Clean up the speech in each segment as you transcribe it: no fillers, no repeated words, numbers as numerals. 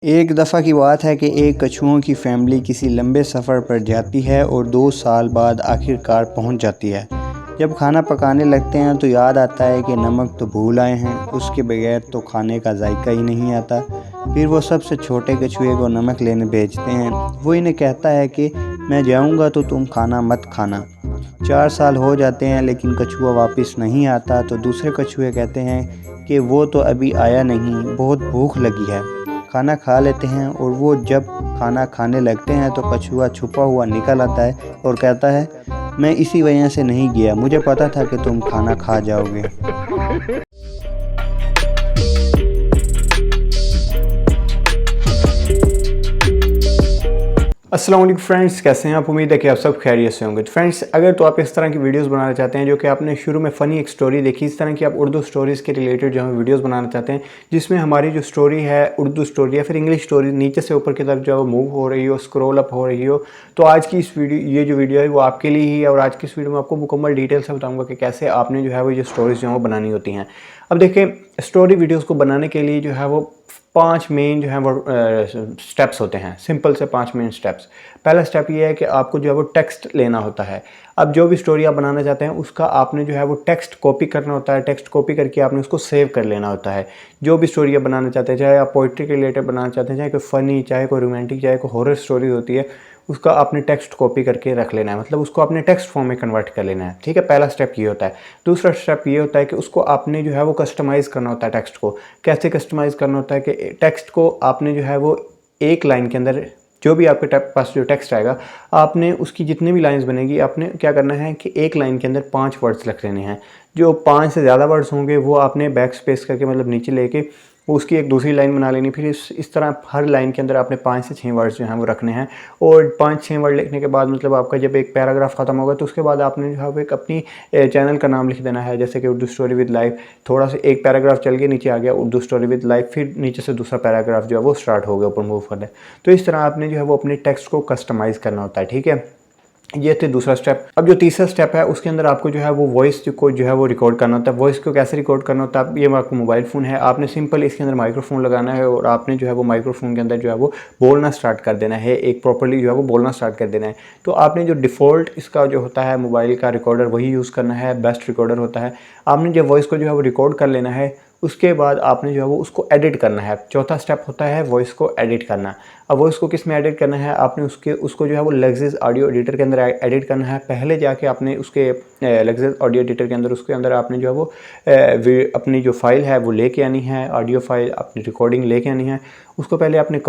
एक दफ़ा की बात है कि एक कछुओं की फैमिली किसी लंबे सफ़र पर जाती है और 2 साल बाद आखिरकार पहुंच जाती है। जब खाना पकाने लगते हैं तो याद आता है कि नमक तो भूल आए हैं, उसके बगैर तो खाने का जायका ही नहीं आता। फिर वो सबसे छोटे कछुए को नमक लेने भेजते हैं। वो इन्हें कहता है कि मैं जाऊंगा तो तुम खाना मत खाना। 4 साल हो जाते हैं लेकिन कछुआ वापस नहीं आता तो दूसरे कछुए कहते हैं कि वो तो अभी आया नहीं, बहुत भूख लगी है। खाना खा लेते हैं और वो जब खाना खाने लगते हैं तो कछुआ छुपा हुआ निकल आता है और कहता है, मैं इसी वजह से नहीं गया, मुझे पता था कि तुम खाना खा जाओगे। अस्सलाम वालेकुम फ्रेंड्स, कैसे हैं आप? उम्मीद है कि आप सब खैरियत से होंगे। तो फ्रेंड्स, अगर तो आप इस तरह की वीडियोस बनाना चाहते हैं जो कि आपने शुरू में फ़नी एक स्टोरी देखी, इस तरह की आप उर्दू स्टोरीज़ के रिलेटेड जो है वीडियोस बनाना चाहते हैं जिसमें हमारी जो स्टोरी है उर्दू स्टोरी या फिर इंग्लिश स्टोरी नीचे से ऊपर की तरफ जो है वो मूव हो रही हो, स्क्रॉल अप हो रही हो, तो आज की इस वीडियो ये जो वीडियो है वो आपके लिए ही है। और आज की इस वीडियो में आपको मुकम्मल डिटेल से बताऊँगा कि कैसे आपने जो है वो ये स्टोरीज़ जो है वो बनानी होती हैं। अब देखें, स्टोरी वीडियोज़ को बनाने के लिए जो है वो 5 मेन जो है वो स्टेप्स होते हैं। सिंपल से 5 मेन स्टेप्स। पहला स्टेप ये है कि आपको जो है वो टेक्स्ट लेना होता है। अब जो भी स्टोरी आप बनाना चाहते हैं उसका आपने जो है वो टेक्स्ट कॉपी करना होता है। टेक्स्ट कॉपी करके आपने उसको सेव कर लेना होता है। जो भी स्टोरी आप बनाना चाहते हैं, चाहे आप पोइट्री के रिलेटेड बनाना चाहते हैं, चाहे कोई फ़नी, चाहे कोई रोमांटिक, चाहे कोई हॉरर स्टोरी होती है, उसका आपने टेक्स्ट कॉपी करके रख लेना है। मतलब उसको आपने टेक्स्ट फॉर्म में कन्वर्ट कर लेना है। ठीक है, पहला स्टेप ये होता है। दूसरा स्टेप ये होता है कि उसको आपने जो है वो कस्टमाइज़ करना होता है टेक्स्ट को। कैसे कस्टमाइज़ करना होता है कि टेक्स्ट को आपने जो है वो एक लाइन के अंदर, जो भी आपके पास जो टेक्स्ट आएगा, आपने उसकी जितनी भी लाइंस बनेगी आपने क्या करना है कि एक लाइन के अंदर 5 वर्ड्स लिख लेने हैं। जो 5 से ज़्यादा वर्ड्स होंगे वो आपने बैक स्पेस करके मतलब नीचे लेके उसकी एक दूसरी लाइन बना लेनी। फिर इस तरह हर लाइन के अंदर आपने 5 से 6 वर्ड्स जो हैं वो रखने हैं। और 5-6 वर्ड लिखने के बाद मतलब आपका जब एक पैराग्राफ ख़त्म होगा तो उसके बाद आपने जो है वो एक अपनी चैनल का नाम लिख देना है, जैसे कि उर्दू स्टोरी विद लाइफ। थोड़ा सा एक पैराग्राफ चल के नीचे आ गया उर्दू स्टोरी विद लाइफ, फिर नीचे से दूसरा पैराग्राफ जो है वो स्टार्ट हो गया ऊपर मूव करने। तो इस तरह आपने जो है वो अपने टेक्स्ट को कस्टमाइज़ करना होता है। ठीक है, ये थे दूसरा स्टेप। अब जो तीसरा स्टेप है उसके अंदर आपको जो है वो वॉइस को जो है वो रिकॉर्ड करना होता है। वॉइस को कैसे रिकॉर्ड करना होता है? ये आपको मोबाइल फ़ोन है, आपने सिंपल इसके अंदर माइक्रोफोन लगाना है और आपने जो है वो माइक्रोफोन के अंदर जो है वो बोलना स्टार्ट कर देना है। एक प्रॉपर्ली जो है वो बोलना स्टार्ट कर देना है। तो आपने जो डिफ़ॉल्ट इसका जो होता है मोबाइल का रिकॉर्डर वही यूज़ करना है, बेस्ट रिकॉर्डर होता है। आपने जब वॉइस को जो है वो रिकॉर्ड कर लेना है, उसके बाद आपने जो है वो उसको एडिट करना है। चौथा स्टेप होता है वॉइस को एडिट करना। अब वॉइस को किस में एडिट करना है? आपने उसको जो है वो लेक्सिस ऑडियो एडिटर के अंदर एडिट करना है। पहले जाके आपने उसके लेक्सिस ऑडियो एडिटर के अंदर उसके अंदर आपने जो है वो अपनी जो फाइल है वो लेके आनी है, ऑडियो फाइल अपनी रिकॉर्डिंग लेके आनी है। उसको पहले आपने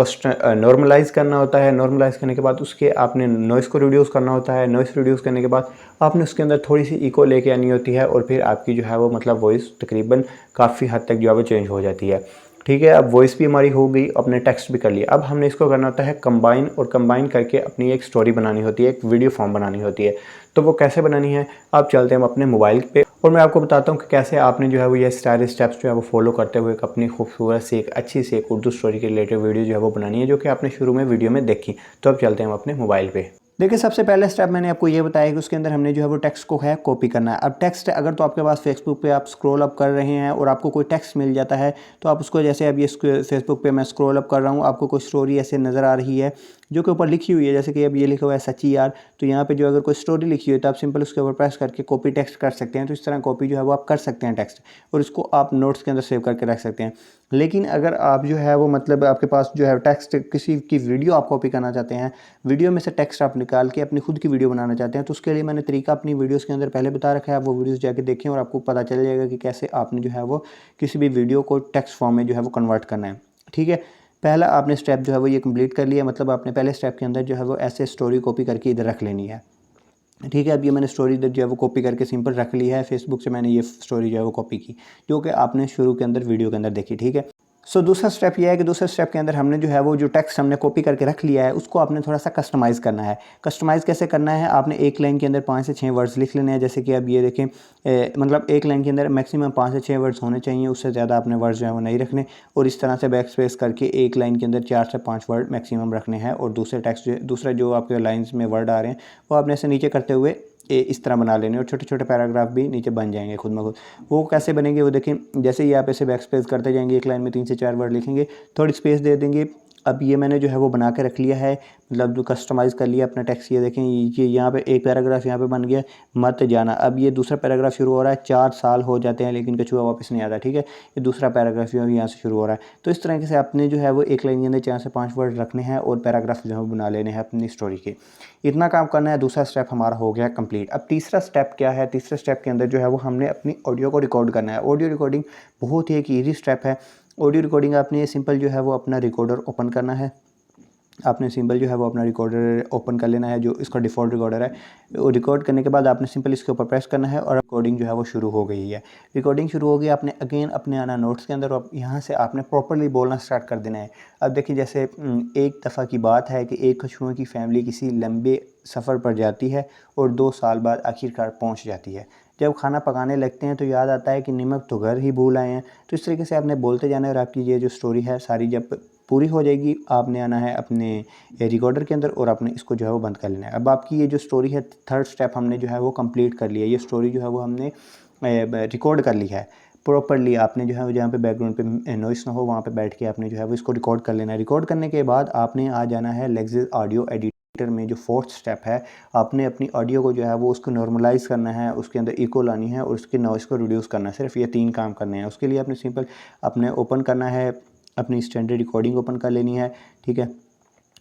नॉर्मलाइज़ करना होता है। नॉर्मलाइज़ करने के बाद उसके आपने नॉइस को रिड्यूस करना होता है। नॉइस रिड्यूस करने के बाद आपने उसके अंदर थोड़ी सी इको लेके आनी होती है और फिर आपकी जो है वो मतलब वॉइस तकरीबन काफ़ी हद तक जो है वो चेंज हो जाती है। ठीक है, अब वॉइस भी हमारी हो गई, अपने टेक्स्ट भी कर लिया। अब हमने इसको करना होता है कंबाइन, और कंबाइन करके अपनी एक स्टोरी बनानी होती है, एक वीडियो फॉर्म बनानी होती है। तो वो कैसे बनानी है? आप चलते हैं अपने मोबाइल पे और मैं आपको बताता हूँ कि कैसे आपने जो है वो ये सारे स्टेप्स जो है वो फॉलो करते हुए एक अपनी खूबसूरत सी एक अच्छी सी एक उर्दू स्टोरी के रिलेटेड वीडियो जो है वो बनानी है, जो कि आपने शुरू में वीडियो में देखी। तो अब चलते हैं अपने मोबाइल पे। देखिए, सबसे पहले स्टेप मैंने आपको ये बताया कि उसके अंदर हमने जो है वो टेक्स्ट को है कॉपी करना है। अब टेक्स्ट अगर तो आपके पास फेसबुक पे आप स्क्रॉल अप कर रहे हैं और आपको कोई टेक्स्ट मिल जाता है तो आप उसको, जैसे अब ये फेसबुक पे मैं स्क्रॉल अप कर रहा हूँ, आपको कोई स्टोरी ऐसे नज़र आ रही है जो कि ऊपर लिखी हुई है, जैसे कि अब ये लिखा हुआ है सच्ची यार। तो यहाँ पे जो अगर कोई स्टोरी लिखी हुई है तो आप सिंपल उसके ऊपर प्रेस करके कॉपी टेक्स्ट कर सकते हैं। तो इस तरह कॉपी जो है वो आप कर सकते हैं टेक्स्ट, और इसको आप नोट्स के अंदर सेव करके रख सकते हैं। लेकिन अगर आप जो है वो मतलब आपके पास जो है टेक्स्ट किसी की वीडियो आप कॉपी करना चाहते हैं, वीडियो में से टेक्स्ट आप निकाल के अपनी खुद की वीडियो बनाना चाहते हैं, तो उसके लिए मैंने तरीका अपनी वीडियोस के अंदर पहले बता रखा है। आप वो वीडियोस जाके देखें और आपको पता चल जाएगा कि कैसे आपने जो है वो किसी भी वीडियो को टेक्स्ट फॉर्म में जो है वो कन्वर्ट करना है। ठीक है, पहला आपने स्टेप जो है वो ये कंप्लीट कर लिया। मतलब आपने पहले स्टेप के अंदर जो है वो ऐसे स्टोरी कॉपी करके इधर रख लेनी है। ठीक है, अब ये मैंने स्टोरी इधर जो है वो कॉपी करके सिंपल रख ली है। फेसबुक से मैंने ये स्टोरी जो है वो कॉपी की, जो कि आपने शुरू के अंदर वीडियो के अंदर देखी। ठीक है, दूसरा स्टेप ये है कि दूसरे स्टेप के अंदर हमने जो है वो जो टेक्स्ट हमने कॉपी करके रख लिया है उसको आपने थोड़ा सा कस्टमाइज़ करना है। कस्टमाइज़ कैसे करना है? आपने एक लाइन के अंदर 5 से 6 वर्ड्स लिख लेने हैं। जैसे कि अब ये देखें, मतलब एक लाइन के अंदर मैक्सिमम 5 से 6 वर्ड्स होने चाहिए, उससे ज़्यादा आपने वर्ड्स जो है वो नहीं रखने। और इस तरह से बैक स्पेस करके एक लाइन के अंदर 4 से 5 वर्ड मैक्सिमम रखने हैं, और दूसरा जो आपके लाइन्स में वर्ड आ रहे हैं वो आपने ऐसे नीचे करते हुए इस तरह बना लेने, और छोटे छोटे पैराग्राफ भी नीचे बन जाएंगे खुद में खुद। वो कैसे बनेंगे वो देखें, जैसे ही आप ऐसे बैक स्पेस करते जाएंगे, एक लाइन में 3 से 4 वर्ड लिखेंगे, थोड़ी स्पेस दे देंगे, अब ये मैंने जो है वो बना के रख लिया है, मतलब जो कस्टमाइज़ कर लिया अपना टेक्स्ट। ये देखें, ये यहाँ पे एक पैराग्राफ यहाँ पे बन गया, मत जाना। अब ये दूसरा पैराग्राफ शुरू हो रहा है, 4 साल हो जाते हैं लेकिन कछुआ वापस नहीं आता, ठीक है। ये दूसरा पैराग्राफ जो है यहाँ से शुरू हो रहा है। तो इस तरीके से आपने जो है वो एक लाइन के अंदर 4 से 5 वर्ड रखने हैं और पैराग्राफ जो है बना लेने हैं अपनी स्टोरी के। इतना काम करना है, दूसरा स्टेप हमारा हो गया कंप्लीट। अब तीसरा स्टेप क्या है? तीसरे स्टेप के अंदर जो है वो हमने अपनी ऑडियो को रिकॉर्ड करना है। ऑडियो रिकॉर्डिंग बहुत ही एक ईजी स्टेप है। ऑडियो रिकॉर्डिंग आपने सिंपल जो है वो अपना रिकॉर्डर ओपन करना है। आपने सिंपल जो है वो अपना रिकॉर्डर ओपन कर लेना है, जो इसका डिफ़ॉल्ट रिकॉर्डर है। वो रिकॉर्ड करने के बाद आपने सिंपल इसके ऊपर प्रेस करना है और रिकॉर्डिंग जो है वो शुरू हो गई है। रिकॉर्डिंग शुरू हो गई, आपने अगेन अपने आना नोट्स के अंदर और यहाँ से आपने प्रॉपर्ली बोलना स्टार्ट कर देना है। अब देखिए, जैसे एक दफ़ा की बात है कि एक कछुओं की फैमिली किसी लंबे सफ़र पर जाती है और 2 साल बाद आखिरकार पहुँच जाती है। जब खाना पकाने लगते हैं तो याद आता है कि नमक तो घर ही भूल आए हैं। तो इस तरीके से आपने बोलते जाना है और आपकी ये जो स्टोरी है सारी जब पूरी हो जाएगी, आपने आना है अपने रिकॉर्डर के अंदर और आपने इसको जो है वो बंद कर लेना है। अब आपकी ये जो स्टोरी है, थर्ड स्टेप हमने जो है वो कंप्लीट कर लिया। ये स्टोरी जो है वो हमने रिकॉर्ड कर ली है प्रॉपर्ली। आपने जो है वो जहाँ पे बैकग्राउंड पे नॉइस ना हो वहाँ पे बैठ के आपने जो है वो इसको रिकॉर्ड कर लेना है। रिकॉर्ड करने के बाद आपने आ जाना है लेक्सिस ऑडियो एडिटर में। जो फोर्थ स्टेप है, आपने अपनी ऑडियो को जो है वो उसको नॉर्मलाइज़ करना है, उसके अंदर इको लानी है और उसके नॉइस को रिड्यूस करना है। सिर्फ ये 3 काम करने हैं। उसके लिए आपने सिंपल अपने ओपन करना है, अपनी स्टैंडर्ड रिकॉर्डिंग ओपन कर लेनी है, ठीक है,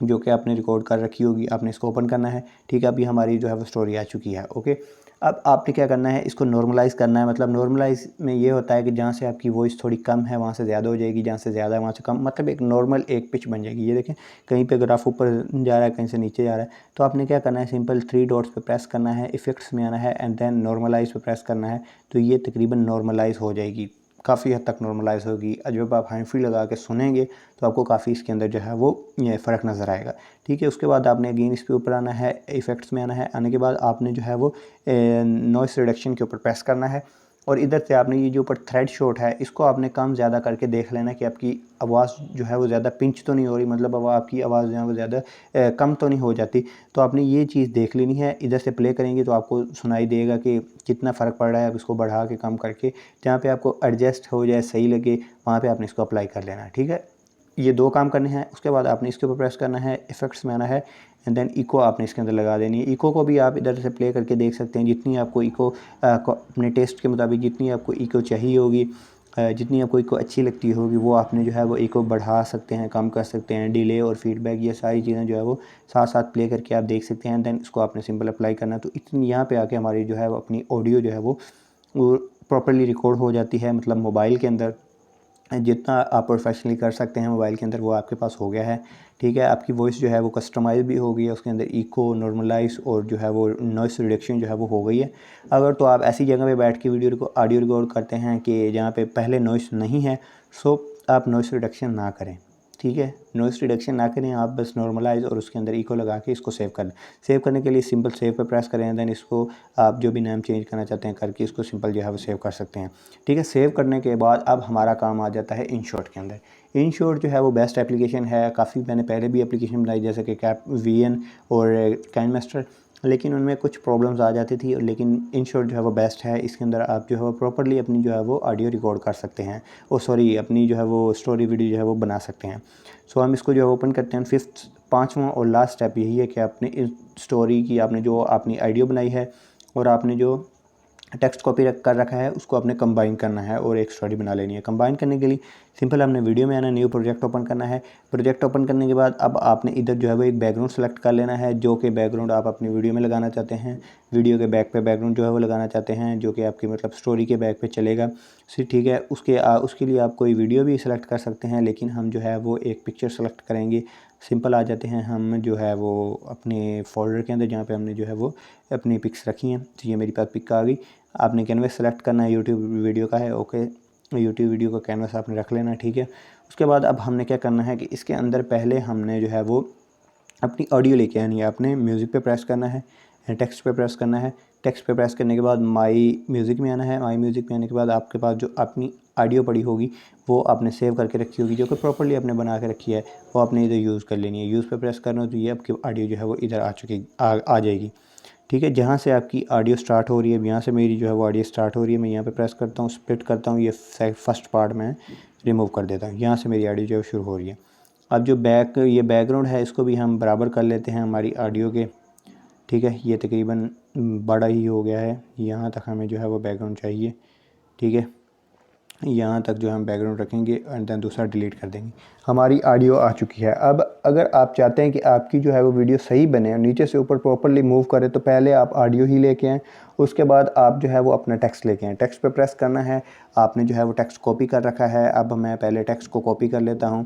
जो कि आपने रिकॉर्ड कर रखी होगी। आपने इसको ओपन करना है, ठीक है। अभी हमारी जो है वो स्टोरी आ चुकी है, ओके। अब आपने क्या करना है, इसको नॉर्मलाइज़ करना है। मतलब नॉर्मलाइज़ में ये होता है कि जहाँ से आपकी वॉइस थोड़ी कम है वहाँ से ज़्यादा हो जाएगी, जहाँ से ज़्यादा है वहाँ से कम, मतलब एक नॉर्मल एक पिच बन जाएगी। ये देखें, कहीं पे ग्राफ ऊपर जा रहा है, कहीं से नीचे जा रहा है। तो आपने क्या करना है, सिंपल 3 डॉट्स पे प्रेस करना है, इफेक्ट्स में आना है एंड देन नॉर्मलाइज़ पे प्रेस करना है। तो ये तकरीबन नॉर्मलाइज़ हो जाएगी, काफ़ी हद तक नॉर्मलाइज़ होगी। जब आप हैंड फ्री लगा के सुनेंगे तो आपको काफ़ी इसके अंदर जो है वो ये फ़र्क नज़र आएगा, ठीक है। उसके बाद आपने अगेन इसके ऊपर आना है, इफ़ेक्ट्स में आना है। आने के बाद आपने जो है वो नॉइस रिडक्शन के ऊपर प्रेस करना है और इधर से आपने ये जो ऊपर थ्रेड शॉट है इसको आपने कम ज़्यादा करके देख लेना कि आपकी आवाज़ जो है वो ज़्यादा पिंच तो नहीं हो रही, मतलब अब आपकी आवाज़ जो है वो ज़्यादा कम तो नहीं हो जाती। तो आपने ये चीज़ देख लेनी है। इधर से प्ले करेंगे तो आपको सुनाई देगा कि कितना फ़र्क पड़ रहा है। अब इसको बढ़ा के कम करके जहाँ पे आपको एडजस्ट हो जाए, सही लगे, वहाँ पे आपने इसको अप्लाई कर लेना है, ठीक है। ये 2 काम करने हैं। उसके बाद आपने इसके ऊपर प्रेस करना है, इफ़ेक्ट्स में आना है एंड देन इको आपने इसके अंदर लगा देनी है। इको को भी आप इधर से प्ले करके देख सकते हैं, जितनी आपको इको अपने टेस्ट के मुताबिक जितनी आपको इको चाहिए होगी, जितनी आपको इको अच्छी लगती होगी वो आपने जो है वो इको बढ़ा सकते हैं, कम कर सकते हैं। डिले और फीडबैक ये सारी चीज़ें जो है वो साथ साथ प्ले करके आप देख सकते हैं। देन इसको आपने सिंपल अप्लाई करना है। तो इतनी यहाँ पे आके हमारी जो है वो अपनी ऑडियो जो है वो प्रॉपर्ली रिकॉर्ड हो जाती है। मतलब मोबाइल के अंदर जितना आप प्रोफेशनली कर सकते हैं मोबाइल के अंदर वो आपके पास हो गया है, ठीक है। आपकी वॉइस जो है वो कस्टमाइज़ भी हो गई है, उसके अंदर इको, नॉर्मलाइज और जो है वो नॉइस रिडक्शन जो है वो हो गई है। अगर तो आप ऐसी जगह पे बैठ के ऑडियो रिकॉर्ड करते हैं कि जहाँ पे पहले नॉइस नहीं है, सो आप नॉइस रिडक्शन ना करें, ठीक है। नॉइस रिडक्शन ना करें, आप बस नॉर्मलाइज़ और उसके अंदर इको लगा के इसको सेव कर लें। सेव करने के लिए सिंपल सेव पे प्रेस करें, देन इसको आप जो भी नाम चेंज करना चाहते हैं करके इसको सिंपल जो है वो सेव कर सकते हैं, ठीक है। सेव करने के बाद अब हमारा काम आ जाता है InShot के अंदर। InShot जो है वो बेस्ट एप्लीकेशन है। काफ़ी मैंने पहले भी एप्लीकेशन बनाई जैसे कि CapVN और KineMaster, लेकिन उनमें कुछ प्रॉब्लम्स आ जाती थी। लेकिन InShot जो है वो बेस्ट है। इसके अंदर आप जो है वो प्रॉपर्ली अपनी जो है वो ऑडियो रिकॉर्ड कर सकते हैं, अपनी जो है वो स्टोरी वीडियो जो है वो बना सकते हैं। सो हम इसको जो है ओपन करते हैं। पाँचवां और लास्ट स्टेप यही है कि आपने इस स्टोरी की आपने जो अपनी आइडियो बनाई है और आपने जो टेक्स्ट कॉपी कर रखा है उसको आपने कंबाइन करना है और एक स्टोरी बना लेनी है। कंबाइन करने के लिए सिंपल हमने वीडियो में आना, न्यू प्रोजेक्ट ओपन करना है। प्रोजेक्ट ओपन करने के बाद अब आपने इधर जो है वो एक बैकग्राउंड सेलेक्ट कर लेना है, जो कि बैकग्राउंड आप अपनी वीडियो में लगाना चाहते हैं। वीडियो के बैक पे बैकग्राउंड जो है वो लगाना चाहते हैं जो कि आपकी मतलब स्टोरी के बैक पे चलेगा, ठीक है। उसके लिए आप कोई वीडियो भी सेलेक्ट कर सकते हैं, लेकिन हम जो है वो एक पिक्चर सेलेक्ट करेंगे। सिंपल आ जाते हैं हम जो है वो अपने फोल्डर के अंदर जहाँ पे हमने जो है वो अपनी पिक्स रखी हैं। तो ये मेरे पास पिक आ गई। आपने कैनवस सेलेक्ट करना है, यूट्यूब वीडियो का है, ओके। यूट्यूब वीडियो का कैनवस आपने रख लेना, ठीक है। उसके बाद अब हमने क्या करना है कि इसके अंदर पहले हमने जो है वो अपनी ऑडियो लेके आनी है। आपने म्यूज़िक पे प्रेस करना है, टेक्स्ट पे प्रेस करना है। टेक्स्ट पे प्रेस करने के बाद माई म्यूज़िक में आना है। माई म्यूज़िक में आने के बाद आपके पास जो अपनी ऑडियो पड़ी होगी वो आपने सेव करके रखी होगी, जो कि प्रॉपर्ली आपने बना के रखी है, वो आपने इधर यूज़ कर लेनी है। यूज़ पे प्रेस करना तो ये आपकी ऑडियो जो है वो इधर आ जाएगी, ठीक है। जहाँ से आपकी ऑडियो स्टार्ट हो रही है, यहाँ से मेरी जो है वो ऑडियो स्टार्ट हो रही है। मैं यहाँ पे प्रेस करता हूँ, स्प्लिट करता हूँ, ये फर्स्ट पार्ट में रिमूव कर देता हूँ। यहाँ से मेरी ऑडियो जो है शुरू हो रही है। अब जो ये बैकग्राउंड है इसको भी हम बराबर कर लेते हैं हमारी ऑडियो के, ठीक है। ये तकरीबन बड़ा ही हो गया है, यहाँ तक हमें जो है वो बैकग्राउंड चाहिए, ठीक है। यहाँ तक जो हम बैकग्राउंड रखेंगे एंड देन दूसरा डिलीट कर देंगे। हमारी ऑडियो आ चुकी है। अब अगर आप चाहते हैं कि आपकी जो है वो वीडियो सही बने और नीचे से ऊपर प्रॉपरली मूव करे, तो पहले आप ऑडियो ही लेके आएँ, उसके बाद आप जो है वो अपना टेक्स्ट लेके आएँ। टेक्स्ट पे प्रेस करना है, आपने जो है वो टेक्स्ट कॉपी कर रखा है। अब मैं पहले टेक्स्ट को कॉपी कर लेता हूँ।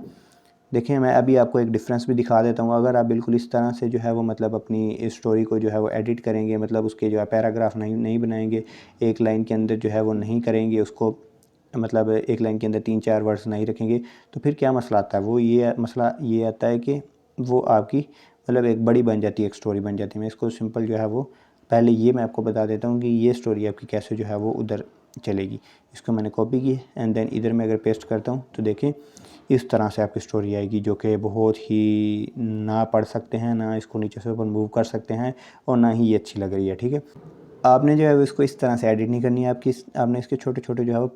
देखिए मैं अभी आपको एक डिफरेंस भी दिखा देता हूँ। अगर आप बिल्कुल इस तरह से जो है वो मतलब अपनी स्टोरी को जो है वो एडिट करेंगे, मतलब उसके जो है पैराग्राफ नहीं बनाएंगे, एक लाइन के अंदर जो है वो नहीं करेंगे उसको, मतलब एक लाइन के अंदर 3-4 वर्ड्स नहीं रखेंगे, तो फिर क्या मसला आता है, वो ये मसला ये आता है कि वो आपकी मतलब एक बड़ी बन जाती है, एक स्टोरी बन जाती है। मैं इसको सिंपल जो है वो पहले ये मैं आपको बता देता हूँ कि ये स्टोरी आपकी कैसे जो है वो उधर चलेगी। इसको मैंने कॉपी की एंड देन इधर मैं अगर पेस्ट करता हूँ तो देखें इस तरह से आपकी स्टोरी आएगी, जो कि बहुत ही ना पढ़ सकते हैं, ना इसको नीचे से ऊपर मूव कर सकते हैं और ना ही ये अच्छी लग रही है, ठीक है। आपने जो है इसको इस तरह से एडिट नहीं करनी है, आपने इसके छोटे छोटे जो है वो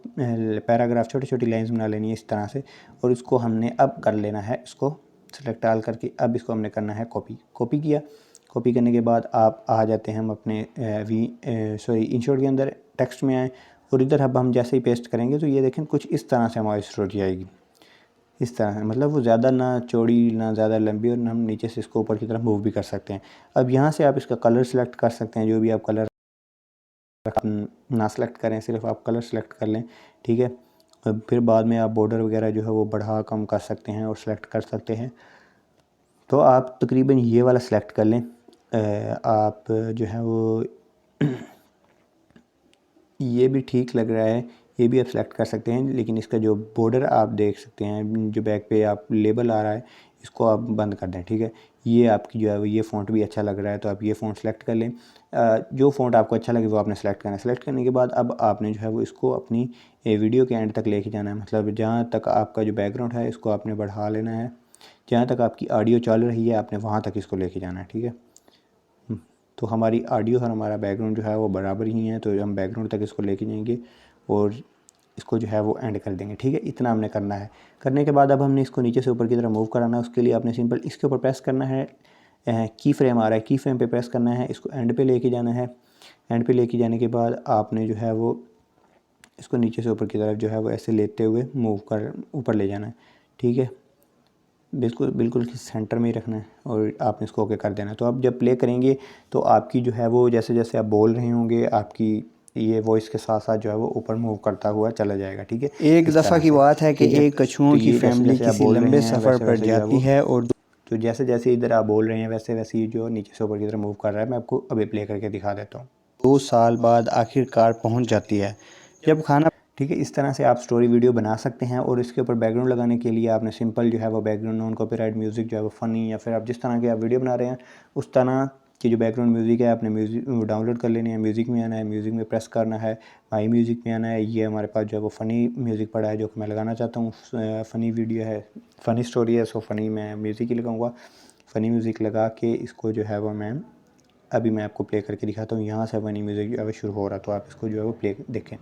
पैराग्राफ, छोटी छोटी लाइंस बना लेनी है इस तरह से, और इसको हमने अब कर लेना है, इसको सेलेक्ट डाल करके अब इसको हमने करना है कॉपी किया। कॉपी करने के बाद आप आ जाते हैं हम अपने इंशॉट के अंदर टेक्स्ट में आए, और इधर अब हम जैसे ही पेस्ट करेंगे तो ये देखें कुछ इस तरह से हमारी स्टोरी आएगी, इस तरह है, मतलब वो ज़्यादा ना चौड़ी ना ज़्यादा लंबी, और हम नीचे से इसको ऊपर की तरफ मूव भी कर सकते हैं। अब यहाँ से आप इसका कलर सेलेक्ट कर सकते हैं, जो भी आप कलर ना सेलेक्ट करें, सिर्फ आप कलर सेलेक्ट कर लें, ठीक है। फिर बाद में आप बॉर्डर वगैरह जो है वो बढ़ा कम कर सकते हैं और सेलेक्ट कर सकते हैं। तो आप तकरीबन ये वाला सेलेक्ट कर लें। आप जो है वो ये भी ठीक लग रहा है, ये भी आप सेलेक्ट कर सकते हैं, लेकिन इसका जो बॉर्डर आप देख सकते हैं, जो बैक पे आप लेबल आ रहा है, इसको आप बंद कर दें, ठीक है। ये आपकी जो है वो ये फ़ॉन्ट भी अच्छा लग रहा है, तो आप ये फ़ॉन्ट सेलेक्ट कर लें। जो फ़ॉन्ट आपको अच्छा लगे वो आपने सेलेक्ट करना है। सेलेक्ट करने के बाद अब आपने जो है वो इसको अपनी वीडियो के एंड तक लेके जाना है, मतलब जहाँ तक आपका जो बैकग्राउंड है इसको आपने बढ़ा लेना है, जहाँ तक आपकी ऑडियो चल रही है आपने वहाँ तक इसको लेके जाना है, ठीक है। तो हमारी ऑडियो और हमारा बैकग्राउंड जो है वो बराबर ही है, तो हम बैकग्राउंड तक इसको लेके जाएंगे और इसको जो है वो एंड कर देंगे, ठीक है। इतना हमने करना है। करने के बाद अब हमने इसको नीचे से ऊपर की तरफ मूव कराना है। उसके लिए आपने सिंपल इसके ऊपर प्रेस करना है, की फ्रेम आ रहा है, की फ्रेम पे प्रेस करना है, इसको एंड पे लेके जाना है। एंड पे लेके जाने के बाद आपने जो है वो इसको नीचे से ऊपर की तरफ जो है वो ऐसे लेते हुए मूव कर ऊपर ले जाना है, ठीक है। बिल्कुल बिल्कुल सेंटर में ही रखना है और आपने इसको ओके कर देना है। तो आप जब प्ले करेंगे तो आपकी जो है वो जैसे जैसे आप बोल रहे होंगे, आपकी ये वॉइस के साथ साथ जो है वो ऊपर मूव करता हुआ चला जाएगा, ठीक है। एक दफ़ा की बात है कि एक कछुओं की फैमिली किसी लंबे सफ़र पर जाती है, और तो जैसे जैसे इधर आप बोल रहे हैं वैसे वैसे ही जो नीचे से ऊपर की तरफ मूव कर रहा है। मैं आपको अभी प्ले करके दिखा देता हूँ। 2 साल बाद आखिरकार पहुंच जाती है जब खाना, ठीक है। इस तरह से आप स्टोरी वीडियो बना सकते हैं। और इसके ऊपर बैकग्राउंड लगाने के लिए आपने सिंपल जो है वो बैकग्राउंड नॉन कॉपीराइट म्यूज़िक जो है वो फ़नी, या फिर आप जिस तरह के आप वीडियो बना रहे हैं उस तरह की जो बैकग्राउंड म्यूज़िक है आपने म्यूज़िक डाउनलोड कर लेनी है। म्यूज़िक में आना है, म्यूज़िक में प्रेस करना है, माई म्यूज़िक में आना है। ये हमारे पास जो है वो फ़नी म्यूज़िक पड़ा है जो कि मैं लगाना चाहता हूँ। फ़नी वीडियो है, फ़नी स्टोरी है, सो फ़नी मैं म्यूज़िक ही लगाऊँगा। फ़नी म्यूज़िक लगा के इसको जो है वो मैं आपको प्ले करके दिखाता हूँ। यहाँ से फ़नी म्यूज़िक जो है वो शुरू हो रहा है, तो आप इसको जो है वो प्ले देखें।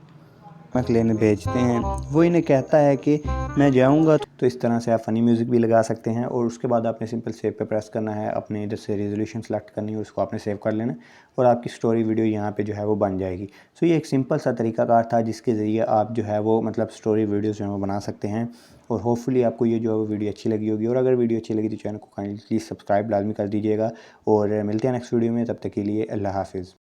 नमक लेने भेजते हैं, वो इन्हें कहता है कि मैं जाऊंगा। तो इस तरह से आप फ़नी म्यूज़िक भी लगा सकते हैं। और उसके बाद आपने सिंपल सेव पे प्रेस करना है, अपने इधर से रेजोल्यूशन सेलेक्ट करनी है, उसको आपने सेव कर लेना है और आपकी स्टोरी वीडियो यहाँ पे जो है वो बन जाएगी। सो ये एक सिंपल सा तरीकाकार था जिसके ज़रिए आप जो है वो मतलब स्टोरी वीडियोज़ जो है वो बना सकते हैं। और होपफुली आपको ये जो है वो वीडियो अच्छी लगी होगी। और अगर वीडियो अच्छी लगी तो चैनल को काइंडली सब्सक्राइब लाजमी कर दीजिएगा। और मिलते हैं नेक्स्ट वीडियो में, तब तक के लिए अल्लाह हाफिज़।